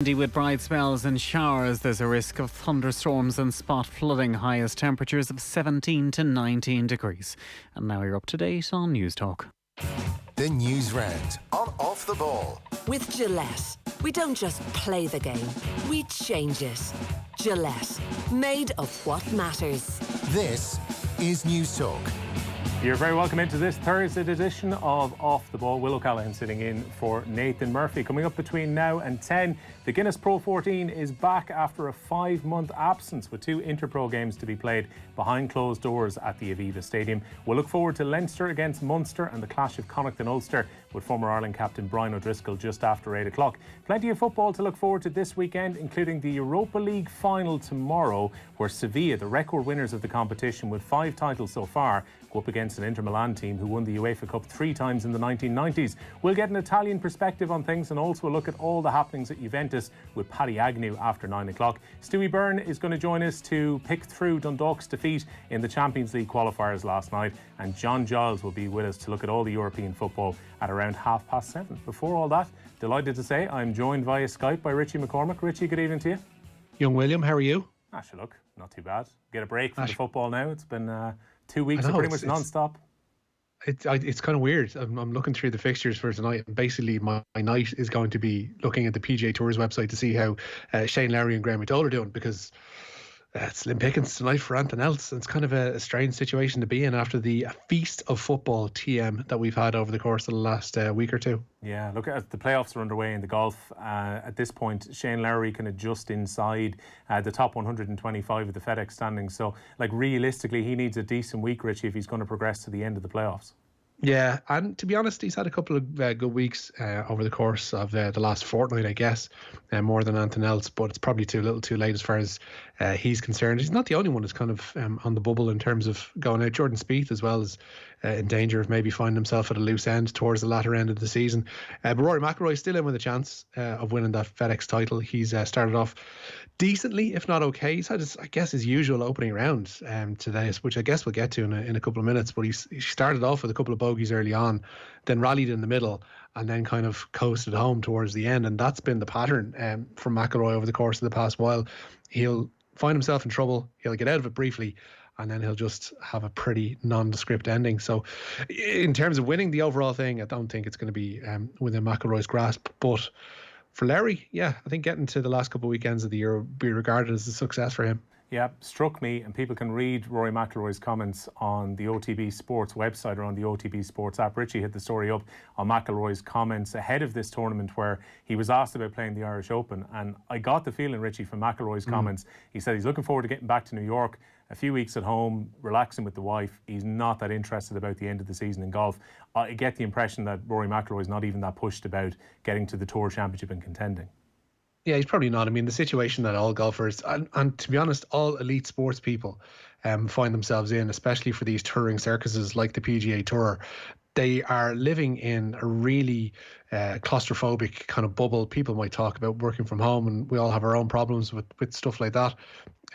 With bright spells and showers, there's a risk of thunderstorms and spot flooding. Highest temperatures of 17 to 19 degrees. And now you're up to date on News Talk. The Newsround on Off the Ball. With Gillette, we don't just play the game, we change it. Gillette, made of what matters. This is News Talk. You're very welcome into this Thursday edition of Off the Ball. Will O'Callaghan sitting in for Nathan Murphy. Coming up between now and 10, the Guinness Pro 14 is back after a 5-month absence with 2 Interpro games to be played behind closed doors at the Aviva Stadium. We'll look forward to Leinster against Munster and the clash of Connacht and Ulster with former Ireland captain Brian O'Driscoll just after 8 o'clock. Plenty of football to look forward to this weekend, including the Europa League final tomorrow, where Sevilla, the record winners of the competition with 5 titles so far, go up against an Inter Milan team who won the UEFA Cup 3 times in the 1990s. We'll get an Italian perspective on things and also a look at all the happenings at Juventus with Paddy Agnew after 9 o'clock. Stewie Byrne is going to join us to pick through Dundalk's defeat in the Champions League qualifiers last night, and John Giles will be with us to look at all the European football at around 7:30. Before all that, delighted to say I'm joined via Skype by Richie McCormack. Richie, good evening to you. Young William, how are you? Look, not too bad. Get a break from the football now. It's been 2 weeks of pretty much non-stop. It's kind of weird. I'm looking through the fixtures for tonight, and basically my night is going to be looking at the PGA Tour's website to see how Shane Lowry and Graham McDowell are doing, because it's slim pickings tonight for anything else. It's kind of a strange situation to be in after the feast of football TM that we've had over the course of the last week or two. Yeah, look, as the playoffs are underway in the golf, at this point, Shane Lowry kind of just inside the top 125 of the FedEx standings. So, realistically, he needs a decent week, Richie, if he's going to progress to the end of the playoffs. Yeah, and to be honest, he's had a couple of good weeks over the course of the last fortnight, I guess, more than anything else. But it's probably too little too late as far as he's concerned. He's not the only one who's kind of on the bubble in terms of going out. Jordan Spieth as well is in danger of maybe finding himself at a loose end towards the latter end of the season. But Rory McIlroy is still in with a chance of winning that FedEx title. He's started off decently, if not okay. He's had his usual opening round today, which I guess we'll get to in a couple of minutes. But he started off with a couple of bogeys early on, then rallied in the middle, and then kind of coasted home towards the end. And that's been the pattern from McIlroy over the course of the past while. He'll find himself in trouble, he'll get out of it briefly, and then he'll just have a pretty nondescript ending. So in terms of winning the overall thing, I don't think it's going to be within McIlroy's grasp. But for Larry, yeah, I think getting to the last couple of weekends of the year will be regarded as a success for him. Yeah, struck me, and people can read Rory McIlroy's comments on the OTB Sports website or on the OTB Sports app. Richie hit the story up on McIlroy's comments ahead of this tournament where he was asked about playing the Irish Open, and I got the feeling, Richie, from McIlroy's comments, he said he's looking forward to getting back to New York, a few weeks at home, relaxing with the wife. He's not that interested about the end of the season in golf. I get the impression that Rory McIlroy is not even that pushed about getting to the Tour Championship and contending. Yeah, he's probably not. I mean, the situation that all golfers, and to be honest, all elite sports people find themselves in, especially for these touring circuses like the PGA Tour, they are living in a really claustrophobic kind of bubble. People might talk about working from home, and we all have our own problems with stuff like that.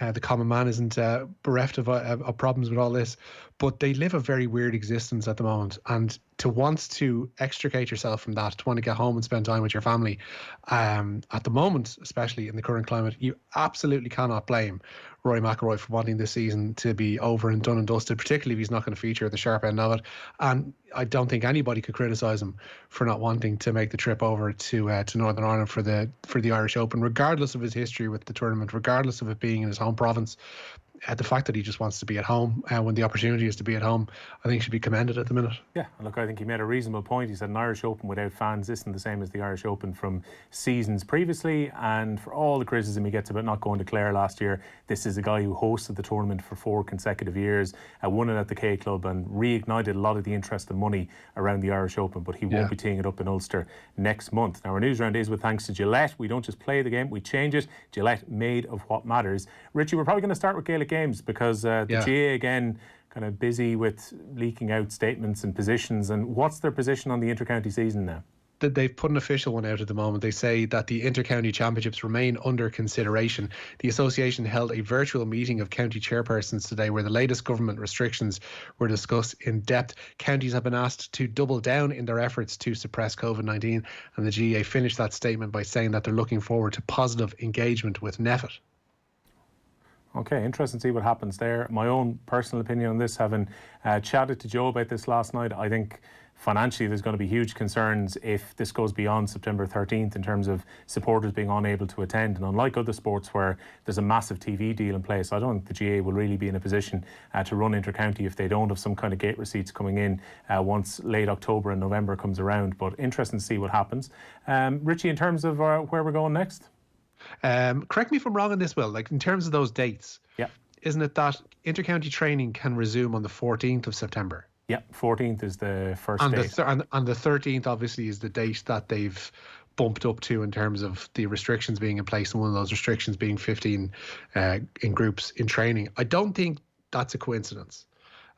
The common man isn't bereft of problems with all this, but they live a very weird existence at the moment. And to want to extricate yourself from that, to want to get home and spend time with your family, at the moment, especially in the current climate, you absolutely cannot blame Rory McIlroy for wanting this season to be over and done and dusted, particularly if he's not going to feature at the sharp end of it. And I don't think anybody could criticise him for not wanting to make the trip over to Northern Ireland for the Irish Open, regardless of his history with the tournament, regardless of it being in his home province. The fact that he just wants to be at home when the opportunity is to be at home, I think should be commended at the minute. Yeah, look, I think he made a reasonable point. He said an Irish Open without fans isn't the same as the Irish Open from seasons previously, and for all the criticism he gets about not going to Clare last year, this is a guy who hosted the tournament for 4 consecutive years, won it at the K Club and reignited a lot of the interest and money around the Irish Open, but he won't be teeing it up in Ulster next month. Now, our news round is with thanks to Gillette. We don't just play the game, we change it. Gillette, made of what matters. Richie, we're probably going to start with Gaelic games because the GAA again kind of busy with leaking out statements and positions. And what's their position on the inter-county season now? they've put an official one out at the moment. They say that the inter-county championships remain under consideration. The association held a virtual meeting of county chairpersons today where the latest government restrictions were discussed in depth. Counties have been asked to double down in their efforts to suppress COVID-19, and the GAA finished that statement by saying that they're looking forward to positive engagement with NEFIT. Okay, interesting to see what happens there. My own personal opinion on this, having chatted to Joe about this last night, I think financially there's going to be huge concerns if this goes beyond September 13th in terms of supporters being unable to attend. And unlike other sports where there's a massive TV deal in place, I don't think the GAA will really be in a position to run inter-county if they don't have some kind of gate receipts coming in once late October and November comes around. But interesting to see what happens. Richie, in terms of where we're going next? Correct me if I'm wrong on this, Will. Like, in terms of those dates, yeah, isn't it that inter-county training can resume on the 14th of September? Yeah, 14th is the first date. And the 13th obviously is the date that they've bumped up to in terms of the restrictions being in place, and one of those restrictions being 15 in groups in training. I don't think that's a coincidence.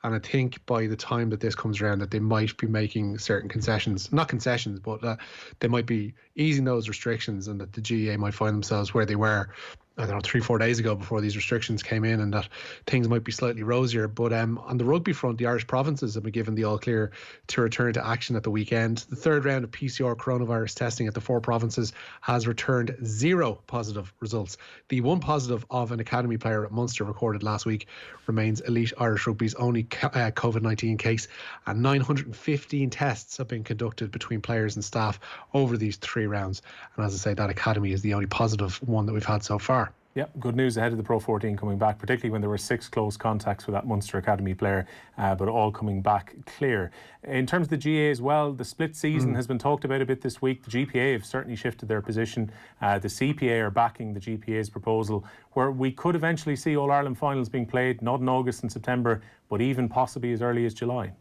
And I think by the time that this comes around that they might be making certain concessions, not concessions, but they might be easing those restrictions, and that the GAA might find themselves where they were, I don't know, 3-4 days ago before these restrictions came in, and that things might be slightly rosier. But on the rugby front, the Irish provinces have been given the all clear to return to action at the weekend. The third round of PCR coronavirus testing at the 4 provinces has returned 0 positive results. The one positive of an academy player at Munster recorded last week remains elite Irish rugby's only COVID-19 case, and 915 tests have been conducted between players and staff over these 3 rounds. And as I say, that academy is the only positive one that we've had so far. Yeah, good news ahead of the Pro 14 coming back, particularly when there were 6 close contacts with that Munster Academy player, but all coming back clear. In terms of the GAA as well, the split season has been talked about a bit this week. The GPA have certainly shifted their position. The CPA are backing the GPA's proposal, where we could eventually see All-Ireland finals being played, not in August and September, but even possibly as early as July.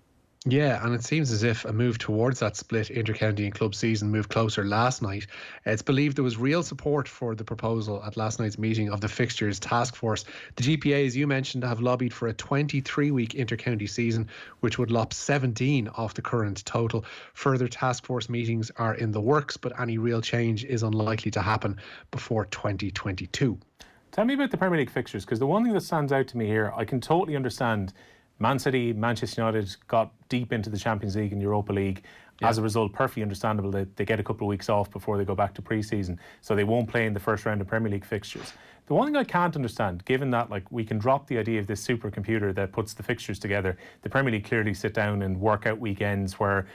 Yeah, and it seems as if a move towards that split inter-county and club season moved closer last night. It's believed there was real support for the proposal at last night's meeting of the fixtures task force. The GPA, as you mentioned, have lobbied for a 23-week inter-county season, which would lop 17 off the current total. Further task force meetings are in the works, but any real change is unlikely to happen before 2022. Tell me about the Premier League fixtures, because the one thing that stands out to me here, I can totally understand Man City, Manchester United got deep into the Champions League and Europa League. Yeah. As a result, perfectly understandable that they get a couple of weeks off before they go back to pre-season, so they won't play in the first round of Premier League fixtures. The one thing I can't understand, given that we can drop the idea of this supercomputer that puts the fixtures together, the Premier League clearly sit down and work out weekends where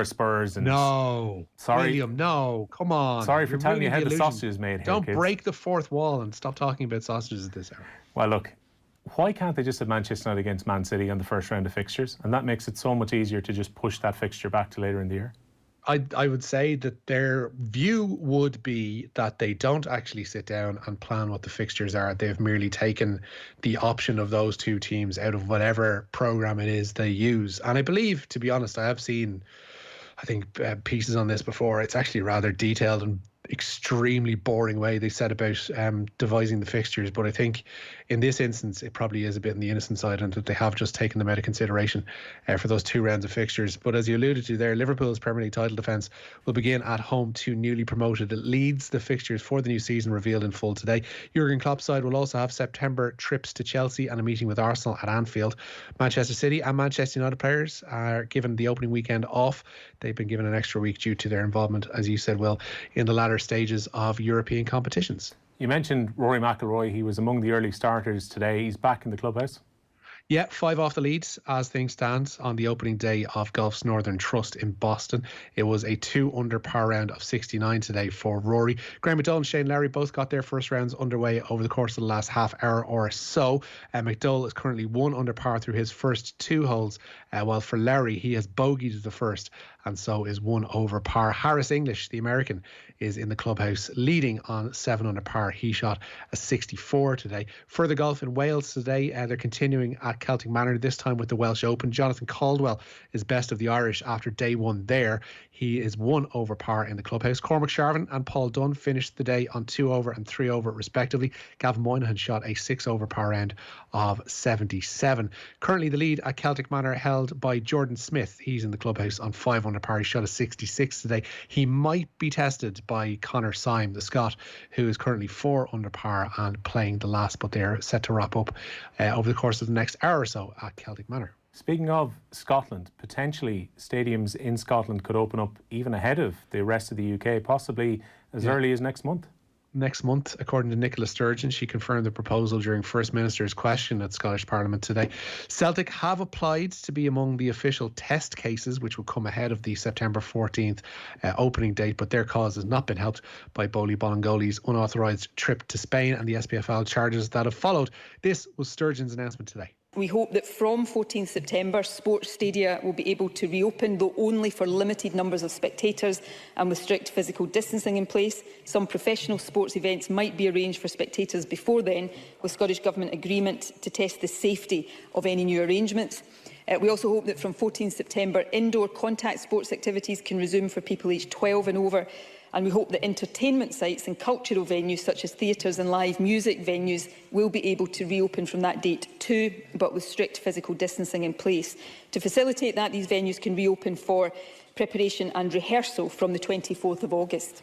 Spurs and... Sorry, William, no, come on. Sorry for telling you how the sausage is made here, Don't kids. Break the fourth wall and stop talking about sausages at this hour. Well, look, why can't they just have Manchester United against Man City on the first round of fixtures? And that makes it so much easier to just push that fixture back to later in the year. I would say that their view would be that they don't actually sit down and plan what the fixtures are. They've merely taken the option of those 2 teams out of whatever program it is they use. And I believe, to be honest, I have seen, I think, pieces on this before. It's actually rather detailed and extremely boring way they set about devising the fixtures, but I think in this instance it probably is a bit on the innocent side, and that they have just taken them out of consideration for those 2 rounds of fixtures. But as you alluded to there, Liverpool's Premier League title defence will begin at home to newly promoted Leeds. The fixtures for the new season revealed in full today. Jurgen Klopp's side will also have September trips to Chelsea and a meeting with Arsenal at Anfield. Manchester City and Manchester United players are given the opening weekend off. They've been given an extra week due to their involvement, as you said, Will, in the latter stages of European competitions. You mentioned Rory McIlroy. He was among the early starters today. He's back in the clubhouse. Yeah, 5 off the leads as things stand on the opening day of Golf's Northern Trust in Boston. It was a 2 under par round of 69 today for Rory. Graham McDowell and Shane Lowry both got their first rounds underway over the course of the last half hour or so. McDowell is currently 1 under par through his first 2 holes, while for Lowry, he has bogeyed the first and so is 1 over par. Harris English, the American, is in the clubhouse leading on 7 under par. He shot a 64 today. Further golf in Wales today, they're continuing at at Celtic Manor, this time with the Welsh Open. Jonathan Caldwell is best of the Irish after day one there. He is 1 over par in the clubhouse. Cormac Sharvin and Paul Dunn finished the day on 2 over and 3 over respectively. Gavin Moynihan shot a 6 over par round of 77. Currently the lead at Celtic Manor held by Jordan Smith. He's in the clubhouse on 5 under par. He shot a 66 today. He might be tested by Conor Syme, the Scot, who is currently 4 under par and playing the last, but they're set to wrap up over the course of the next hour or so at Celtic Manor. Speaking of Scotland, potentially stadiums in Scotland could open up even ahead of the rest of the UK, possibly as early as next month. Next month, according to Nicola Sturgeon. She confirmed the proposal during First Minister's question at Scottish Parliament today. Celtic have applied to be among the official test cases, which will come ahead of the September 14th opening date, but their cause has not been helped by Boli Bolingoli's unauthorised trip to Spain and the SPFL charges that have followed. This was Sturgeon's announcement today. We hope that from 14th September, sports stadia will be able to reopen, though only for limited numbers of spectators and with strict physical distancing in place. Some professional sports events might be arranged for spectators before then, with Scottish Government agreement to test the safety of any new arrangements. We also hope that from 14th September, indoor contact sports activities can resume for people aged 12 and over. And we hope that entertainment sites and cultural venues such as theatres and live music venues will be able to reopen from that date too, but with strict physical distancing in place. To facilitate that, these venues can reopen for preparation and rehearsal from the 24th of August.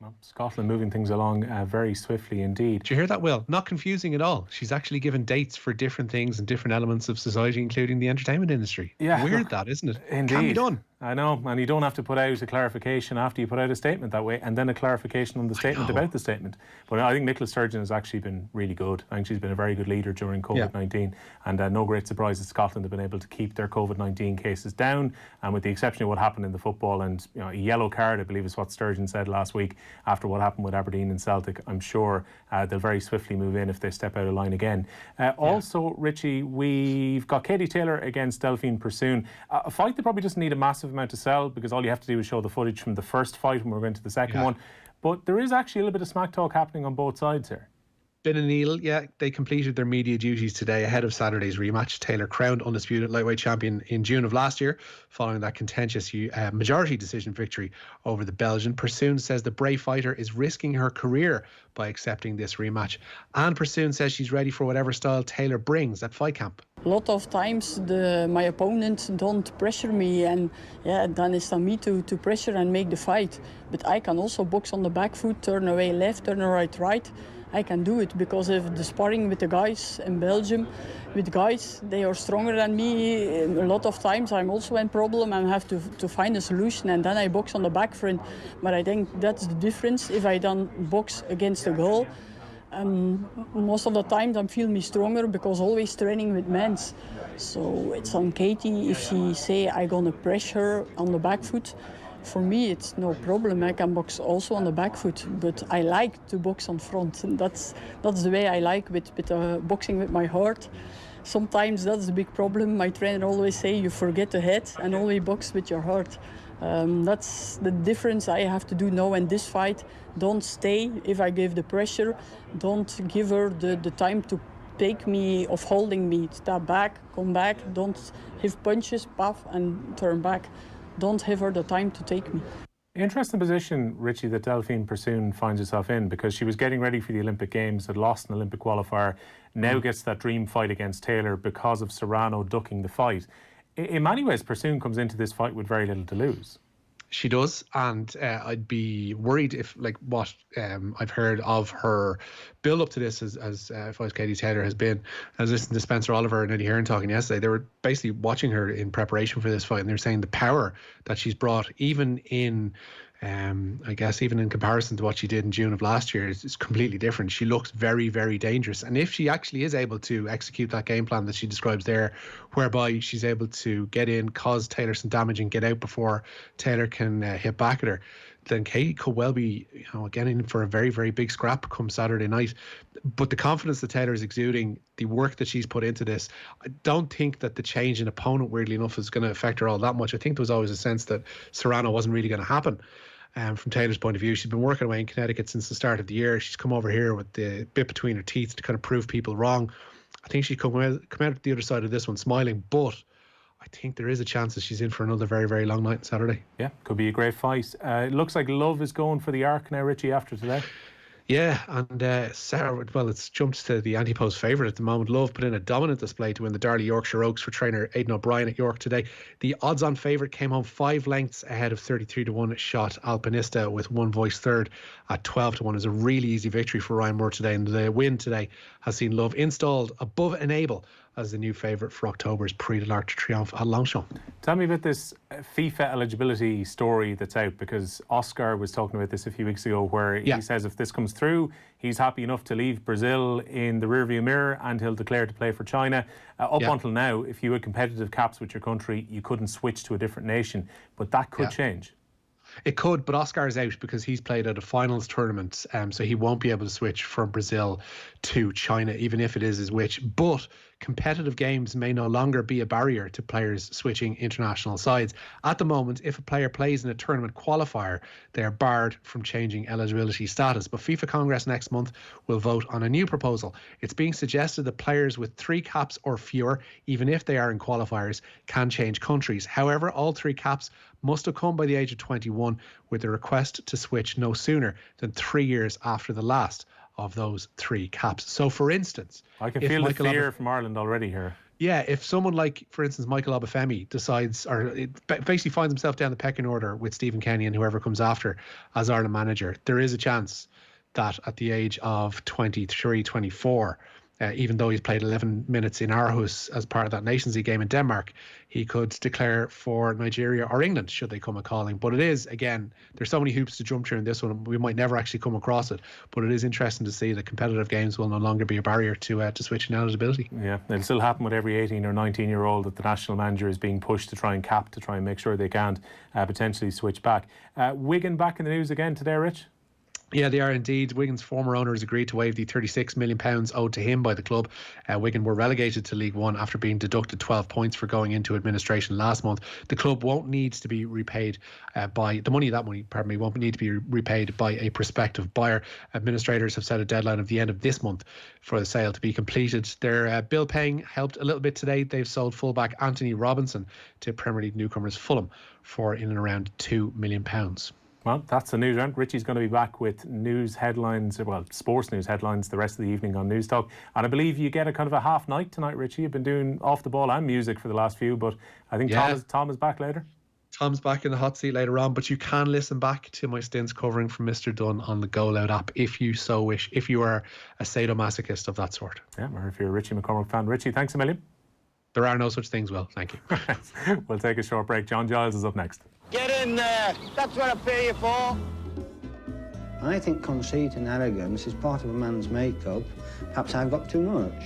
Well, Scotland moving things along very swiftly indeed. Did you hear that, Will? Not confusing at all. She's actually given dates for different things and different elements of society, including the entertainment industry. Yeah, weird that, isn't it? Indeed. Can be done. I know, and you don't have to put out a clarification after you put out a statement that way, and then a clarification on the statement about the statement. But I think Nicola Sturgeon has actually been really good. I think she's been a very good leader during COVID-19, and no great surprise that Scotland have been able to keep their COVID-19 cases down, and with the exception of what happened in the football and a yellow card, I believe is what Sturgeon said last week after what happened with Aberdeen and Celtic. I'm sure they'll very swiftly move in if they step out of line again. Also, Richie, we've got Katie Taylor against Delphine Pursoon, a fight that probably doesn't need a massive amount to sell, because all you have to do is show the footage from the first fight when we're going to the second one. But there is actually a little bit of smack talk happening on both sides here. Ben and Neil, they completed their media duties today ahead of Saturday's rematch. Taylor crowned undisputed lightweight champion in June of last year, following that contentious majority decision victory over the Belgian. Pursoon says the brave fighter is risking her career by accepting this rematch. And Pursoon says she's ready for whatever style Taylor brings at fight camp. A lot of times my opponent don't pressure me, and then it's on me to pressure and make the fight. But I can also box on the back foot, turn away left, turn right. I can do it because of the sparring with the guys in Belgium. With guys, they are stronger than me. A lot of times I'm also in problem and have to find a solution, and then I box on the back front. But I think that's the difference. If I don't box against a goal, most of the time I feel me stronger because always training with men's. So it's on Katie if she say I gonna pressure on the back foot. For me, it's no problem. I can box also on the back foot, but I like to box on front. And that's the way I like with boxing with my heart. Sometimes that's the big problem. My trainer always say you forget the head and only box with your heart. That's the difference I have to do now in this fight. Don't stay if I give the pressure. Don't give her the time to take me of holding me. Step back, come back. Don't have punches, puff, and turn back. Don't have her the time to take me. Interesting position, Richie, that Delphine Pursoon finds herself in, because she was getting ready for the Olympic Games, had lost an Olympic qualifier, now gets that dream fight against Taylor because of Serrano ducking the fight. In many ways, Pursoon comes into this fight with very little to lose. She does, and I'd be worried if, what I've heard of her build up to this, as if I was Katie Taylor has been. I was listening to Spencer Oliver and Eddie Hearn talking yesterday. They were basically watching her in preparation for this fight, and they were saying the power that she's brought, even in even in comparison to what she did in June of last year, is completely different. She looks very, very dangerous. And if she actually is able to execute that game plan that she describes there, whereby she's able to get in, cause Taylor some damage and get out before Taylor can hit back at her, then Katie could well be, getting in for a very, very big scrap come Saturday night. But the confidence that Taylor is exuding, the work that she's put into this, I don't think that the change in opponent, weirdly enough, is going to affect her all that much. I think there was always a sense that Serrano wasn't really going to happen. From Taylor's point of view, she's been working away in Connecticut since the start of the year. She's come over here with the bit between her teeth to kind of prove people wrong. I think she'd come out the other side of this one smiling, but I think there is a chance that she's in for another very, very long night on Saturday. Yeah, could be a great fight. It looks like Love is going for the arc now, Richie, after today. Yeah, and Sarah, well, it's jumped to the anti-post favourite at the moment. Love put in a dominant display to win the Darley Yorkshire Oaks for trainer Aidan O'Brien at York today. The odds-on favourite came home 5 lengths ahead of 33-1 shot Alpinista, with One Voice third at 12-1. Is a really easy victory for Ryan Moore today, and the win today has seen Love installed above Enable as the new favourite for October's Prix de l'Arc de Triomphe at Longchamp. Tell me about this FIFA eligibility story that's out, because Oscar was talking about this a few weeks ago, where he says if this comes through, he's happy enough to leave Brazil in the rearview mirror and he'll declare to play for China. Until now, if you had competitive caps with your country, you couldn't switch to a different nation, but that could change. It could, but Oscar is out because he's played at a finals tournament, so he won't be able to switch from Brazil to China, even if it is his wish. But competitive games may no longer be a barrier to players switching international sides. At the moment, if a player plays in a tournament qualifier, they are barred from changing eligibility status. But FIFA Congress next month will vote on a new proposal. It's being suggested that players with 3 caps or fewer, even if they are in qualifiers, can change countries. However, all 3 caps must have come by the age of 21, with a request to switch no sooner than 3 years after the last of those 3 caps. So, for instance, I can feel the fear from Ireland already here. Yeah, if someone like, for instance, Michael Obafemi decides, or basically finds himself down the pecking order with Stephen Kenny and whoever comes after as Ireland manager, there is a chance that at the age of 23, 24, even though he's played 11 minutes in Aarhus as part of that Nations League game in Denmark, he could declare for Nigeria or England should they come a calling. But it is, again, there's so many hoops to jump through in this one. We might never actually come across it, but it is interesting to see that competitive games will no longer be a barrier to switching eligibility. Yeah, it'll still happen with every 18 or 19-year-old that the national manager is being pushed to try and cap, to try and make sure they can't potentially switch back. Wigan back in the news again today, Rich? Yeah, they are indeed. Wigan's former owner has agreed to waive the £36 million owed to him by the club. Wigan were relegated to League One after being deducted 12 points for going into administration last month. The club won't need to be repaid won't need to be repaid by a prospective buyer. Administrators have set a deadline of the end of this month for the sale to be completed. Their bill paying helped a little bit today. They've sold fullback Anthony Robinson to Premier League newcomers Fulham for in and around £2 million. Well, that's the Newsround. Richie's going to be back with news headlines, sports news headlines the rest of the evening on News Talk. And I believe you get a kind of a half night tonight, Richie. You've been doing off the ball and music for the last few, but I think Tom is back later. Tom's back in the hot seat later on, but you can listen back to my stints covering from Mr. Dunn on the Go Loud app if you so wish, if you are a sadomasochist of that sort. Yeah, or if you're a Richie McCormack fan. Richie, thanks a million. There are no such things, Will. Thank you. We'll take a short break. John Giles is up next. Get in there. That's what I pay you for. I think conceit and arrogance is part of a man's makeup. Perhaps I've got too much.